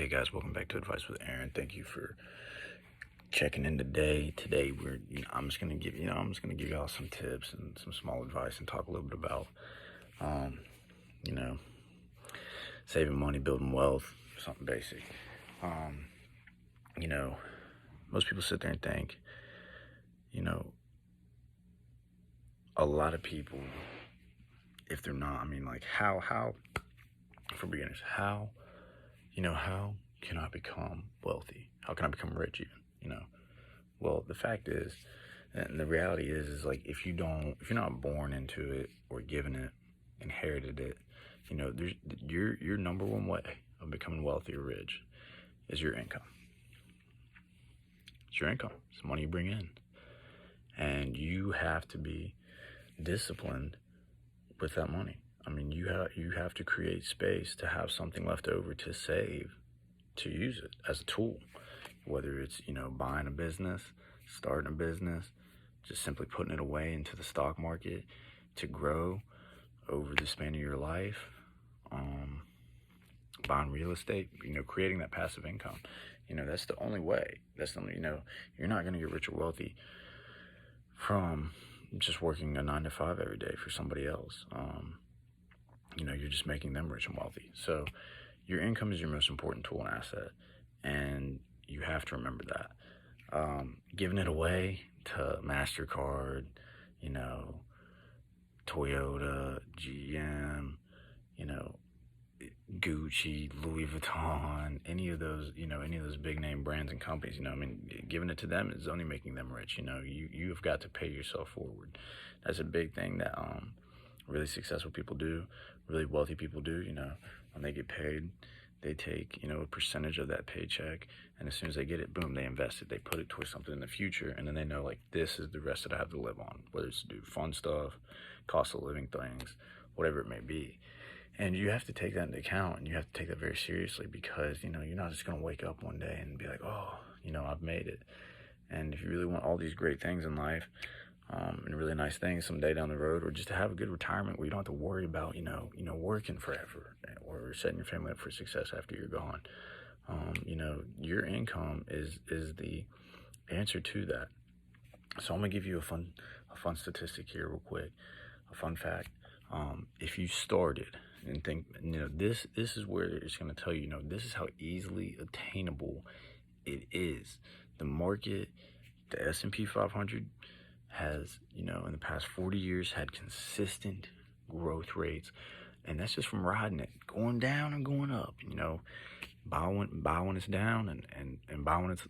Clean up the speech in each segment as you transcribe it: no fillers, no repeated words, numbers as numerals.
guys, welcome back to Advice with Aaron. Thank you for checking in today. Today I'm just gonna give y'all some tips and some small advice and talk a little bit about, you know, saving money, building wealth, something basic. You know, most people sit there and think, a lot of people, if they're not, how, for beginners, how can I become wealthy? How can I become rich even, Well, the fact is, and the reality is like, if you're not born into it or given it, inherited it, there's your number one way of becoming wealthy or rich is your income. It's your income. It's the money you bring in. And you have to be disciplined with that money. You have to create space to have something left over to save, to use it as a tool, whether it's, buying a business, starting a business, just simply putting it away into the stock market to grow over the span of your life, buying real estate, creating that passive income. That's the only way. You're not going to get rich or wealthy from just working a 9 to 5 every day for somebody else. You're just making them rich and wealthy. So your income is your most important tool and asset, and you have to remember that. Giving it away to MasterCard, Toyota, GM, Gucci, Louis Vuitton, any of those big name brands and companies, giving it to them is only making them rich. You've got to pay yourself forward. That's a big thing that really successful people do, really wealthy people do. When they get paid, they take, a percentage of that paycheck, and as soon as they get it, boom, they invest it. They put it towards something in the future, and then they know, like, this is the rest that I have to live on, whether it's to do fun stuff, cost of living things, whatever it may be. And you have to take that into account, and you have to take that very seriously, because, you're not just going to wake up one day and be like, oh, I've made it. And if you really want all these great things in life, and really nice things someday down the road, or just to have a good retirement where you don't have to worry about, working forever or setting your family up for success after you're gone. Your income is the answer to that. So I'm gonna give you a fun statistic here real quick, a fun fact. If you started and think, this is where it's gonna tell you, this is how easily attainable it is. The market, the S&P 500 has, in the past 40 years had consistent growth rates, and that's just from riding it, going down and going up. Buy when it's down and buy when it's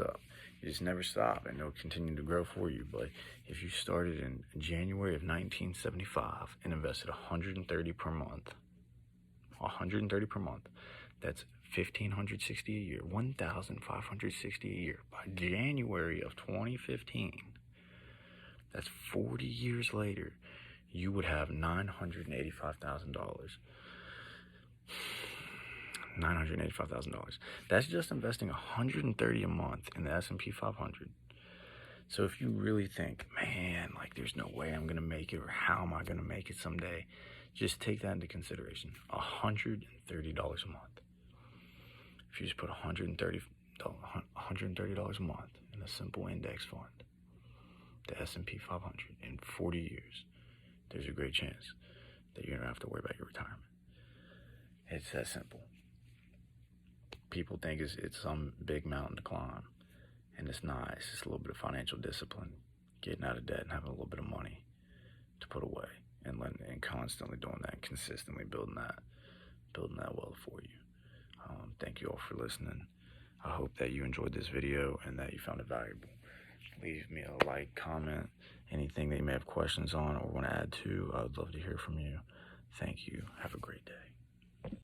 up. You just never stop, and it'll continue to grow for you. But if you started in January of 1975 and invested $130 per month, that's $1,560 a year, $1,560 a year. By January of 2015, that's 40 years later, you would have $985,000. $985,000. That's just investing $130 a month in the S&P 500. So if you really think, man, like, there's no way I'm gonna make it, or how am I gonna make it someday, just take that into consideration. $130 a month. If you just put $130 a month in a simple index fund, the S&P 500, in 40 years, there's a great chance that you don't have to worry about your retirement. It's that simple. People think it's some big mountain to climb, and it's not. It's just a little bit of financial discipline, getting out of debt and having a little bit of money to put away, and constantly doing that, consistently building that wealth for you. Thank you all for listening. I hope that you enjoyed this video and that you found it valuable. Leave me a like, comment, anything that you may have questions on or want to add to. I would love to hear from you. Thank you. Have a great day.